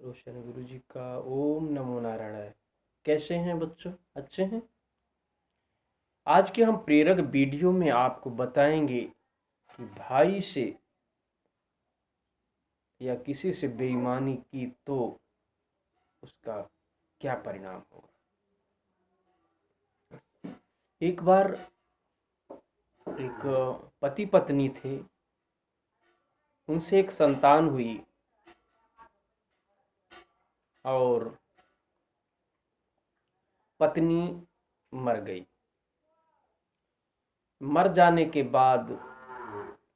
रोशन गुरु जी का ओम नमो नारायण। कैसे हैं बच्चों? अच्छे हैं? आज के हम प्रेरक वीडियो में आपको बताएंगे कि भाई से या किसी से बेईमानी की तो उसका क्या परिणाम होगा। एक बार एक पति पत्नी थे, उनसे एक संतान हुई और पत्नी मर गई। मर जाने के बाद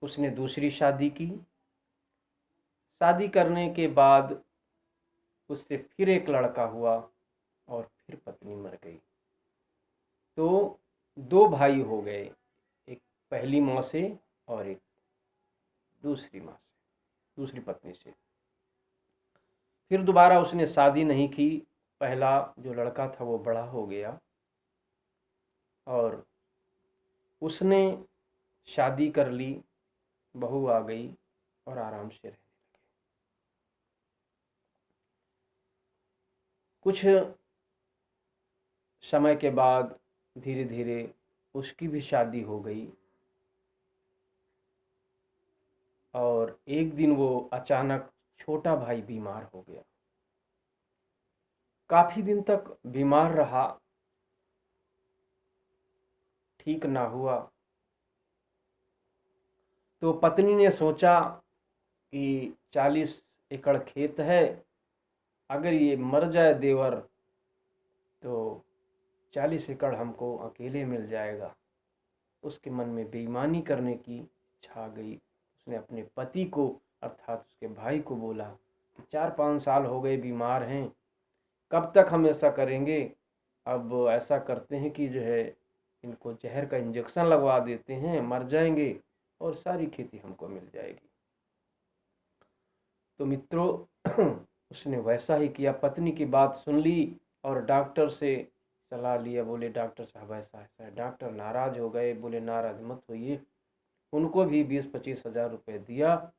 उसने दूसरी शादी की। शादी करने के बाद उससे फिर एक लड़का हुआ और फिर पत्नी मर गई। तो दो भाई हो गए, एक पहली माँ से और एक दूसरी माँ से, दूसरी पत्नी से। फिर दोबारा उसने शादी नहीं की। पहला जो लड़का था वो बड़ा हो गया और उसने शादी कर ली, बहू आ गई और आराम से रहने लगे। कुछ समय के बाद धीरे धीरे उसकी भी शादी हो गई और एक दिन वो अचानक छोटा भाई बीमार हो गया। काफी दिन तक बीमार रहा, ठीक ना हुआ। तो पत्नी ने सोचा कि 40 एकड़ खेत है, अगर ये मर जाए देवर तो 40 एकड़ हमको अकेले मिल जाएगा। उसके मन में बेईमानी करने की इच्छा आ गई। उसने अपने पति को अर्थात उसके भाई को बोला कि 4-5 साल हो गए बीमार हैं, कब तक हम ऐसा करेंगे। अब ऐसा करते हैं कि जो है इनको जहर का इंजेक्शन लगवा देते हैं, मर जाएंगे और सारी खेती हमको मिल जाएगी। तो मित्रों उसने वैसा ही किया, पत्नी की बात सुन ली और डॉक्टर से सलाह लिया। बोले डॉक्टर साहब ऐसा ऐसा है। डॉक्टर नाराज हो गए, बोले नाराज मत होइए। उनको भी 20-25 हज़ार रुपये दिया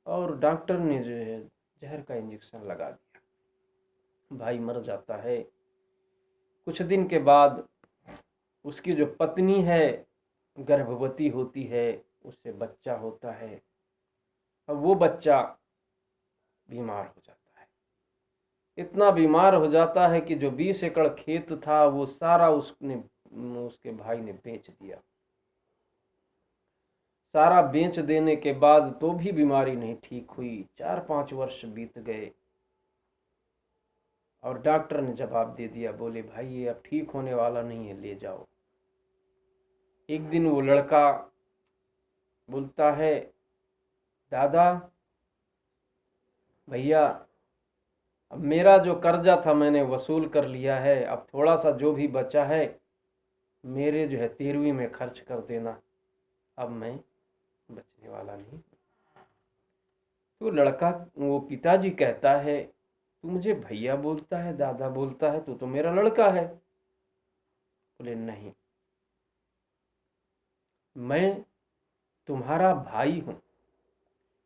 और डॉक्टर ने जो है जहर का इंजेक्शन लगा दिया। भाई मर जाता है। कुछ दिन के बाद उसकी जो पत्नी है गर्भवती होती है, उससे बच्चा होता है। अब वो बच्चा बीमार हो जाता है। इतना बीमार हो जाता है कि जो 20 एकड़ खेत था वो सारा उसके भाई ने बेच दिया। सारा बेच देने के बाद तो भी बीमारी नहीं ठीक हुई। 4-5 वर्ष बीत गए और डॉक्टर ने जवाब दे दिया, बोले भाई ये अब ठीक होने वाला नहीं है, ले जाओ। एक दिन वो लड़का बोलता है, दादा भैया अब मेरा जो कर्जा था मैंने वसूल कर लिया है, अब थोड़ा सा जो भी बचा है मेरे जो है 13वीं में खर्च कर देना, अब मैं बचने वाला नहीं। तो लड़का वो पिताजी कहता है, तू मुझे भैया बोलता है, दादा बोलता है, तू तो मेरा लड़का है। बोले नहीं, मैं तुम्हारा भाई हूं।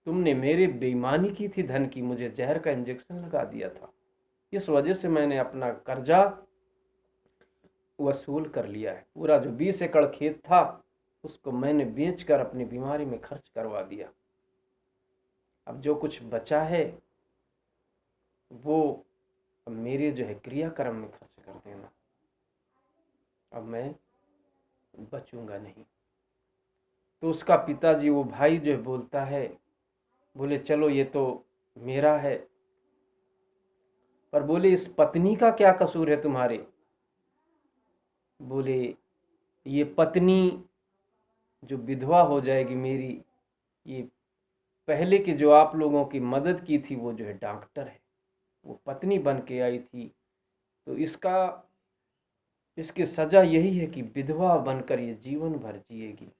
तुमने मेरे बेईमानी की थी धन की, मुझे जहर का इंजेक्शन लगा दिया था, इस वजह से मैंने अपना कर्जा वसूल कर लिया है। पूरा जो 20 एकड़ खेत था उसको मैंने बेचकर अपनी बीमारी में खर्च करवा दिया। अब जो कुछ बचा है वो अब मेरे जो है क्रियाक्रम में खर्च कर देना, अब मैं बचूंगा नहीं। तो उसका पिताजी वो भाई जो है बोलता है, बोले चलो ये तो मेरा है, पर बोले इस पत्नी का क्या कसूर है तुम्हारे। बोले ये पत्नी जो विधवा हो जाएगी मेरी, ये पहले की जो आप लोगों की मदद की थी वो जो है डॉक्टर है, वो पत्नी बन के आई थी, तो इसकी सजा यही है कि विधवा बनकर ये जीवन भर जिएगी।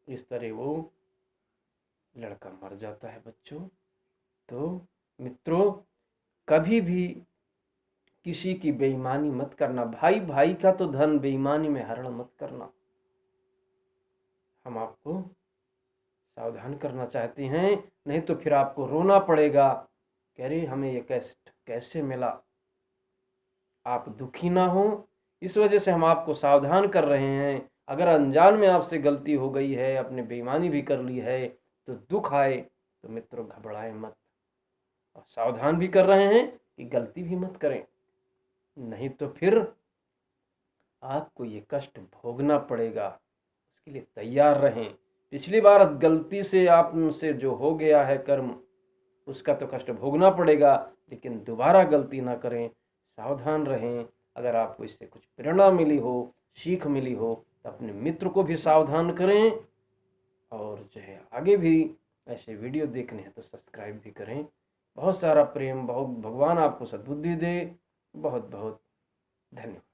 इस तरह वो लड़का मर जाता है बच्चों। तो मित्रों कभी भी किसी की बेईमानी मत करना। भाई भाई का तो धन बेईमानी में हरण मत करना। हम आपको सावधान करना चाहते हैं, नहीं तो फिर आपको रोना पड़ेगा कह रही हमें ये कष्ट कैसे मिला, आप दुखी ना हो, इस वजह से हम आपको सावधान कर रहे हैं। अगर अनजान में आपसे गलती हो गई है, अपने बेईमानी भी कर ली है, तो दुख आए तो मित्रों घबराएं मत, और सावधान भी कर रहे हैं कि गलती भी मत करें, नहीं तो फिर आपको ये कष्ट भोगना पड़ेगा। इसके लिए तैयार रहें। पिछली बार गलती से आपसे जो हो गया है कर्म, उसका तो कष्ट भोगना पड़ेगा, लेकिन दोबारा गलती ना करें, सावधान रहें। अगर आपको इससे कुछ प्रेरणा मिली हो, सीख मिली हो, तो अपने मित्र को भी सावधान करें, और जो है आगे भी ऐसे वीडियो देखने हैं तो सब्सक्राइब भी करें। बहुत सारा प्रेम, बहुत भगवान आपको सद्बुद्धि दे। बहुत बहुत धन्यवाद।